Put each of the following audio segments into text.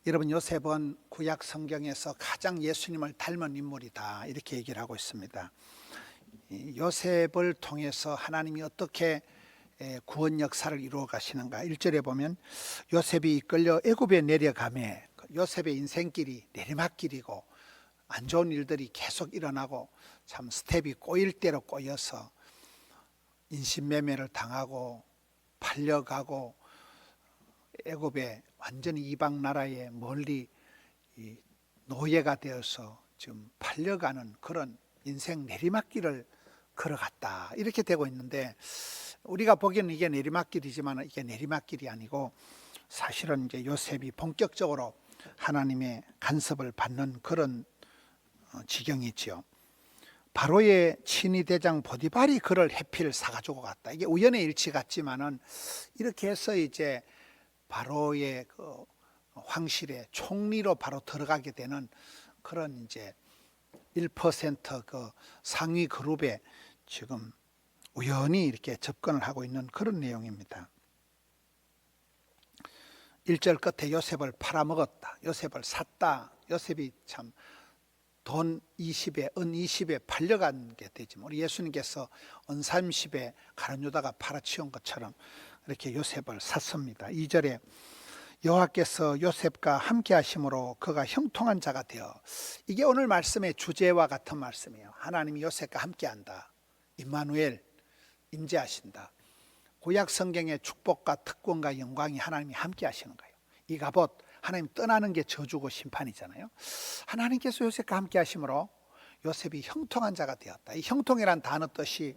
여러분, 요셉은 구약 성경에서 가장 예수님을 닮은 인물이다, 이렇게 얘기를 하고 있습니다. 요셉을 통해서 하나님이 어떻게 구원 역사를 이루어 가시는가. 1절에 보면 요셉이 이끌려 애굽에 내려가매, 요셉의 인생길이 내리막길이고 안 좋은 일들이 계속 일어나고 참 스텝이 꼬일 대로 꼬여서 인신매매를 당하고 팔려가고 애굽에 완전히 이방 나라에 멀리 노예가 되어서 지금 팔려가는 그런 인생 내리막길을 걸어갔다, 이렇게 되고 있는데, 우리가 보기에는 이게 내리막길이지만 이게 내리막길이 아니고 사실은 이제 요셉이 본격적으로 하나님의 간섭을 받는 그런 지경이지요. 바로의 친위 대장 보디발이 그를 해필 사가지고 갔다. 이게 우연의 일치 같지만은 이렇게 해서 이제 바로의 그 황실의 총리로 바로 들어가게 되는 그런 이제 1%그 상위 그룹에 지금 우연히 이렇게 접근을 하고 있는 그런 내용입니다. 1절 끝에 요셉을 팔아먹었다, 요셉을 샀다. 요셉이 참 돈 20에 은 20에 팔려간 게 되지. 우리 예수님께서 은 30에 가룟 유다가 팔아치운 것처럼 이렇게 요셉을 샀습니다. 2절에 여호와께서 요셉과 함께 하심으로 그가 형통한 자가 되어, 이게 오늘 말씀의 주제와 같은 말씀이에요. 하나님이 요셉과 함께 한다. 임마누엘, 임재하신다. 구약 성경의 축복과 특권과 영광이 하나님이 함께 하시는 거예요. 이가봇, 하나님 떠나는 게 저주고 심판이잖아요. 하나님께서 요셉과 함께 하심으로 요셉이 형통한 자가 되었다. 이 형통이란 단어 뜻이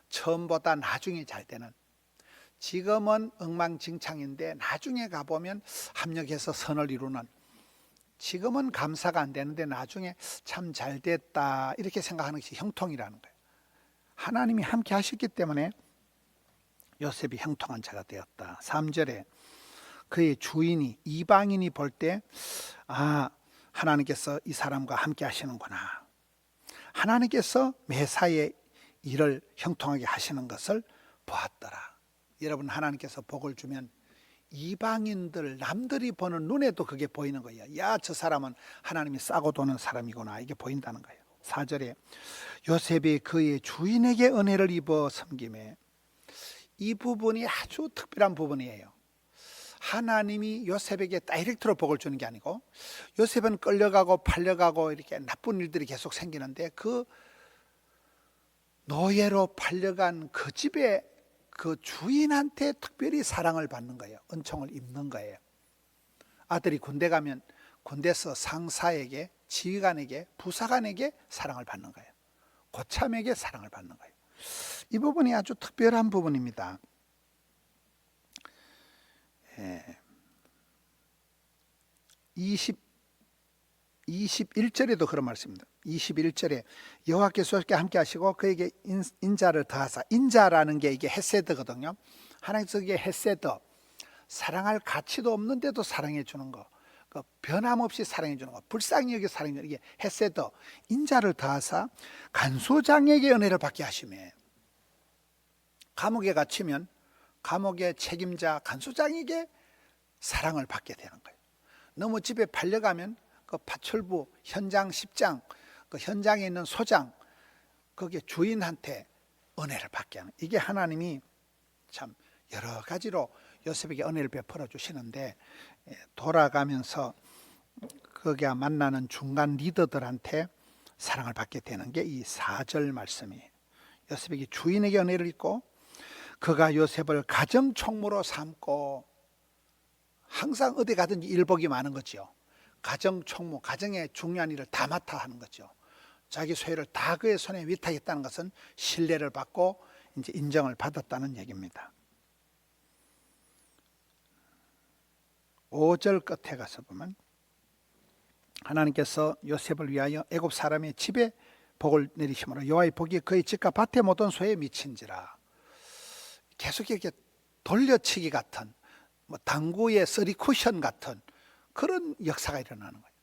처음보다 나중에 잘 되는, 지금은 엉망진창인데 나중에 가보면 합력해서 선을 이루는, 지금은 감사가 안 되는데 나중에 참 잘 됐다, 이렇게 생각하는 것이 형통이라는 거예요. 하나님이 함께 하셨기 때문에 요셉이 형통한 자가 되었다. 3절에 그의 주인이, 이방인이 볼 때 하나님께서 이 사람과 함께 하시는구나, 하나님께서 매사에 일을 형통하게 하시는 것을 보았더라. 여러분, 하나님께서 복을 주면 이방인들, 남들이 보는 눈에도 그게 보이는 거예요. 야, 저 사람은 하나님이 싸고 도는 사람이구나, 이게 보인다는 거예요. 4절에 요셉이 그의 주인에게 은혜를 입어 섬김에, 이 부분이 아주 특별한 부분이에요. 하나님이 요셉에게 다이렉트로 복을 주는 게 아니고, 요셉은 끌려가고 팔려가고 이렇게 나쁜 일들이 계속 생기는데, 그 노예로 팔려간 그 집에 그 주인한테 특별히 사랑을 받는 거예요. 은총을 입는 거예요. 아들이 군대 가면 군대에서 상사에게, 지휘관에게, 부사관에게 사랑을 받는 거예요. 고참에게 사랑을 받는 거예요. 이 부분이 아주 특별한 부분입니다. 21절에도 그런 말씀입니다. 21절에 여호와께서 함께 하시고 그에게 인자를 더하사, 인자라는 게 이게 헤세드거든요. 하나님께서 이게 헤세드, 사랑할 가치도 없는데도 사랑해 주는 거, 그 변함없이 사랑해 주는 거, 불쌍히 여겨 사랑해 주는, 이게 헤세드, 인자를 더하사 간수장에게 은혜를 받게 하시매. 감옥에 갇히면 감옥의 책임자 간수장에게 사랑을 받게 되는 거예요. 너무 집에 팔려가면 그 파출부 현장 10장, 그 현장에 있는 소장, 거기에 주인한테 은혜를 받게 하는, 이게 하나님이 참 여러 가지로 요셉에게 은혜를 베풀어 주시는데, 돌아가면서 거기에 만나는 중간 리더들한테 사랑을 받게 되는 게 이 4절 말씀이에요. 요셉에게 주인에게 은혜를 입고 그가 요셉을 가정총무로 삼고, 항상 어디 가든지 일복이 많은 거죠. 가정총무, 가정의 중요한 일을 다 맡아 하는 거죠. 자기 소유를 다 그의 손에 위탁했다는 것은 신뢰를 받고 이제 인정을 받았다는 얘기입니다. 5절 끝에 가서 보면 하나님께서 요셉을 위하여 애굽 사람의 집에 복을 내리심으로 여호와의 복이 그의 집과 밭에 모든 소에 미친지라. 계속 이렇게 돌려치기 같은, 당구의 쓰리 쿠션 같은 그런 역사가 일어나는 거예요.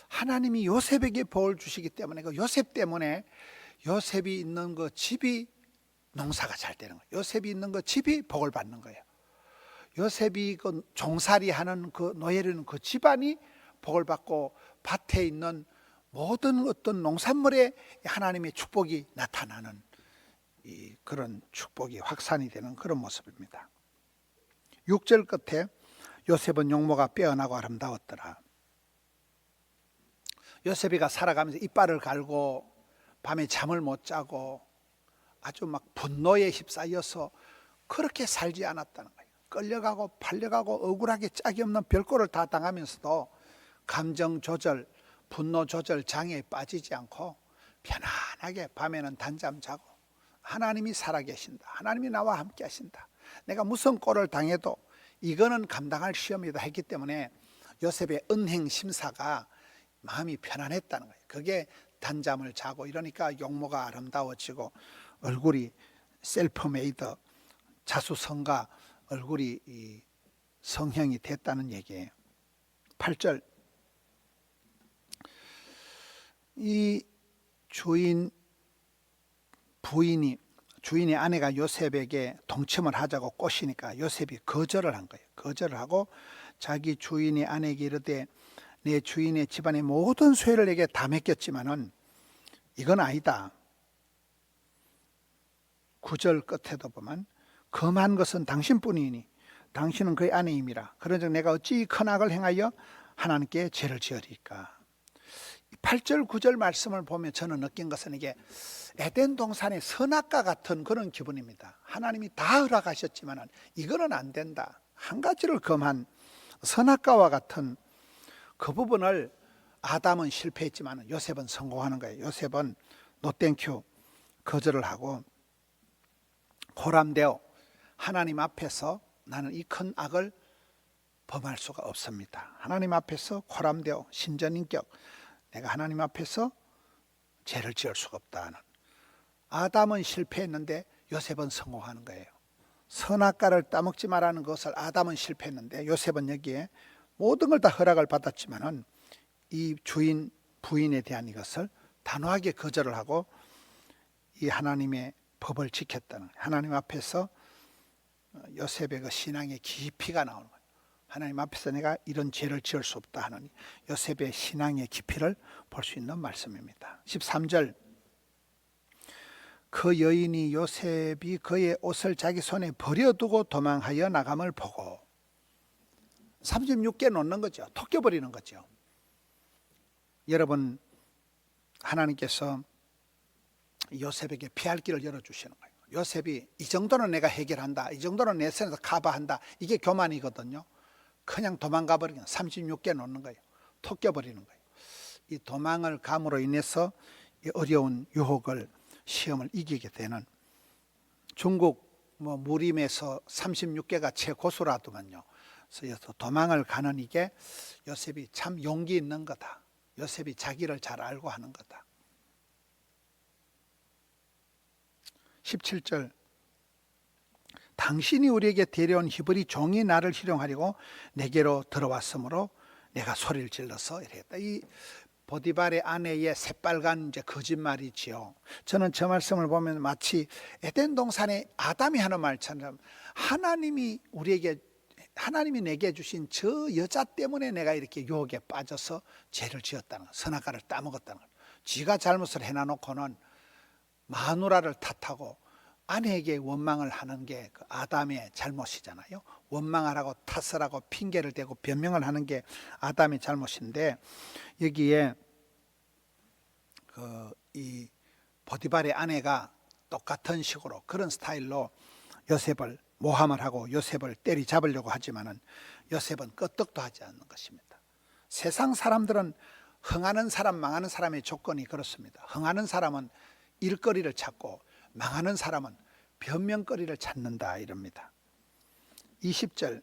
하나님이 요셉에게 복을 주시기 때문에, 그 요셉 때문에 요셉이 있는 그 집이 농사가 잘 되는 거예요. 요셉이 있는 그 집이 복을 받는 거예요. 요셉이 그 종살이하는 그 노예라는 그 집안이 복을 받고 밭에 있는 모든 어떤 농산물에 하나님의 축복이 나타나는 그런 축복이 확산이 되는 그런 모습입니다. 6절 끝에 요셉은 용모가 빼어나고 아름다웠더라. 요셉이가 살아가면서 이빨을 갈고 밤에 잠을 못 자고 아주 막 분노에 휩싸여서 그렇게 살지 않았다는 거예요. 끌려가고 팔려가고 억울하게 짝이 없는 별꼴을 다 당하면서도 감정 조절, 분노 조절 장애에 빠지지 않고 편안하게 밤에는 단잠 자고 하나님이 살아계신다, 하나님이 나와 함께 하신다, 내가 무슨 꼴을 당해도 이거는 감당할 시험이다 했기 때문에 요셉의 은행 심사가 마음이 편안했다는 거예요. 그게 단잠을 자고 이러니까 용모가 아름다워지고 얼굴이 셀프메이드 자수성가 얼굴이 성형이 됐다는 얘기예요. 8절, 이 주인의 아내가 요셉에게 동침을 하자고 꼬시니까 요셉이 거절을 한 거예요. 거절을 하고 자기 주인의 아내에게 이르되 내 주인의 집안의 모든 소유를 내게 다 맡겼지만은 이건 아니다. 9절 끝에도 보면 금한 것은 당신뿐이니 당신은 그의 아내임이라. 그런즉 내가 어찌 큰 악을 행하여 하나님께 죄를 지으리까. 8절 9절 말씀을 보면 저는 느낀 것은 이게 에덴 동산의 선악과 같은 그런 기분입니다. 하나님이 다 허락하셨지만 이거는 안 된다. 한 가지를 금한 선악과와 같은 그 부분을 아담은 실패했지만 요셉은 성공하는 거예요. 요셉은 노땡큐 거절을 하고 고람되어 하나님 앞에서 나는 이 큰 악을 범할 수가 없습니다. 하나님 앞에서 고람되어 신전인격, 내가 하나님 앞에서 죄를 지을 수가 없다는. 아담은 실패했는데 요셉은 성공하는 거예요. 선악과를 따먹지 말라는 것을 아담은 실패했는데 요셉은 여기에 모든 걸 다 허락을 받았지만은 이 부인에 대한 이것을 단호하게 거절을 하고 이 하나님의 법을 지켰다는 거예요. 하나님 앞에서 요셉의 그 신앙의 깊이가 나오는 거예요. 하나님 앞에서 내가 이런 죄를 지을 수 없다 하는 요셉의 신앙의 깊이를 볼 수 있는 말씀입니다. 13절, 그 여인이 요셉이 그의 옷을 자기 손에 버려두고 도망하여 나감을 보고 36개 놓는 거죠. 톡겨버리는 거죠. 여러분, 하나님께서 요셉에게 피할 길을 열어주시는 거예요. 요셉이 이 정도는 내가 해결한다, 이 정도는 내 손에서 커버한다, 이게 교만이거든요. 그냥 도망가 버리면 36개 놓는 거예요. 톡겨버리는 거예요. 이 도망을 감으로 인해서 이 어려운 유혹을, 시험을 이기게 되는, 중국 무림에서 36개가 최고수라더만요. 그래서 도망을 가는 이게 요셉이 참 용기 있는 거다. 요셉이 자기를 잘 알고 하는 거다. 17절, 당신이 우리에게 데려온 히브리 종이 나를 희롱하려고 내게로 들어왔으므로 내가 소리를 질러서 이랬다. 이 보디발의 아내의 새빨간 이제 거짓말이지요. 저는 저 말씀을 보면 마치 에덴 동산의 아담이 하는 말처럼 하나님이 내게 주신 저 여자 때문에 내가 이렇게 유혹에 빠져서 죄를 지었다는 것, 선악과를 따먹었다는 것. 지가 잘못을 해놔놓고는 마누라를 탓하고 아내에게 원망을 하는 게 그 아담의 잘못이잖아요. 원망하라고 탓을 하고 핑계를 대고 변명을 하는 게 아담의 잘못인데, 여기에 이 보디발의 아내가 똑같은 식으로 그런 스타일로 요셉을 모함을 하고 요셉을 때리잡으려고 하지만은 요셉은 끄떡도 하지 않는 것입니다. 세상 사람들은 흥하는 사람, 망하는 사람의 조건이 그렇습니다. 흥하는 사람은 일거리를 찾고 망하는 사람은 변명거리를 찾는다 이럽니다. 20절,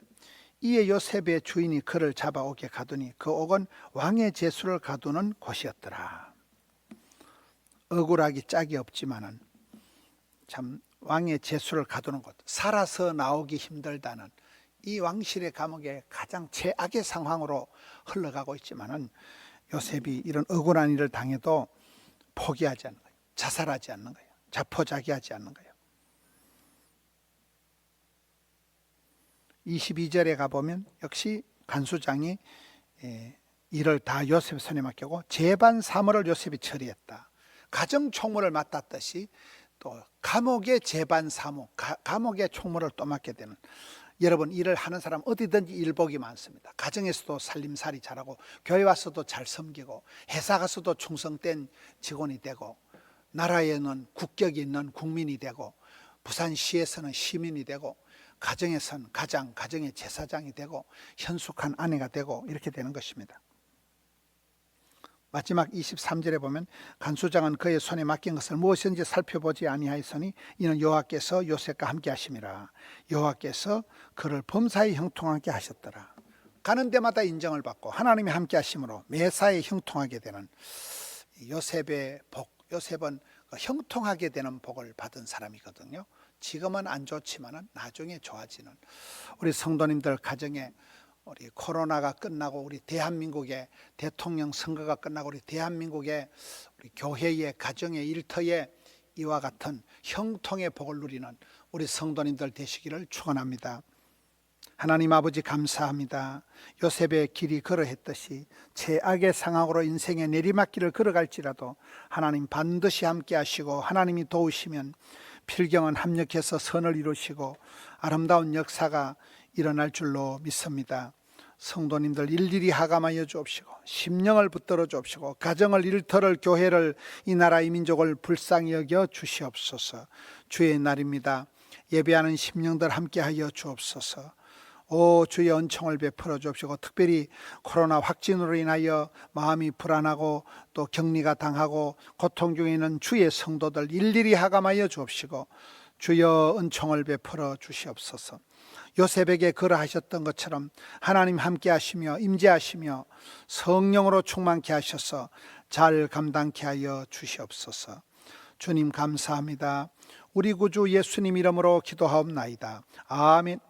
이에 요셉의 주인이 그를 잡아오게 가두니 그 옥은 왕의 제수를 가두는 곳이었더라. 억울하기 짝이 없지만은 참 왕의 제수를 가두는 곳, 살아서 나오기 힘들다는 이 왕실의 감옥에 가장 최악의 상황으로 흘러가고 있지만은 요셉이 이런 억울한 일을 당해도 포기하지 않는 거예요. 자살하지 않는 거예요. 자포자기하지 않는 거예요. 22절에 가보면 역시 간수장이 일을 다 요셉 손에 맡기고 재반 사무를 요셉이 처리했다. 가정 총무를 맡았듯이 또 감옥의 재반 사무, 감옥의 총무를 또 맡게 되는, 여러분 일을 하는 사람 어디든지 일복이 많습니다. 가정에서도 살림살이 잘하고, 교회 와서도 잘 섬기고, 회사 가서도 충성된 직원이 되고, 나라에는 국격이 있는 국민이 되고, 부산시에서는 시민이 되고, 가정에서는 가정의 제사장이 되고, 현숙한 아내가 되고, 이렇게 되는 것입니다. 마지막 23절에 보면 간수장은 그의 손에 맡긴 것을 무엇인지 살펴보지 아니하였으니 이는 여호와께서 요셉과 함께 하심이라. 여호와께서 그를 범사에 형통하게 하셨더라. 가는 데마다 인정을 받고 하나님이 함께 하심으로 매사에 형통하게 되는 요셉의 복, 요셉은 형통하게 되는 복을 받은 사람이거든요. 지금은 안 좋지만 나중에 좋아지는, 우리 성도님들 가정에 우리 코로나가 끝나고 우리 대한민국의 대통령 선거가 끝나고 우리 대한민국의 우리 교회의 가정의 일터에 이와 같은 형통의 복을 누리는 우리 성도님들 되시기를 축원합니다. 하나님 아버지 감사합니다. 요셉의 길이 그러했듯이 최악의 상황으로 인생의 내리막길을 걸어갈지라도 하나님 반드시 함께 하시고 하나님이 도우시면 필경은 합력해서 선을 이루시고 아름다운 역사가 일어날 줄로 믿습니다. 성도님들 일일이 하감하여 주옵시고 심령을 붙들어 주옵시고 가정을, 일터를, 교회를, 이 나라 이 민족을 불쌍히 여겨 주시옵소서. 주의 날입니다. 예배하는 심령들 함께하여 주옵소서. 오 주의 은총을 베풀어 주옵시고 특별히 코로나 확진으로 인하여 마음이 불안하고 또 격리가 당하고 고통 중에 있는 주의 성도들 일일이 하감하여 주옵시고 주여 은총을 베풀어 주시옵소서. 요셉에게 그러하셨던 것처럼 하나님 함께 하시며 임재하시며 성령으로 충만케 하셔서 잘 감당케 하여 주시옵소서. 주님 감사합니다. 우리 구주 예수님 이름으로 기도하옵나이다. 아멘.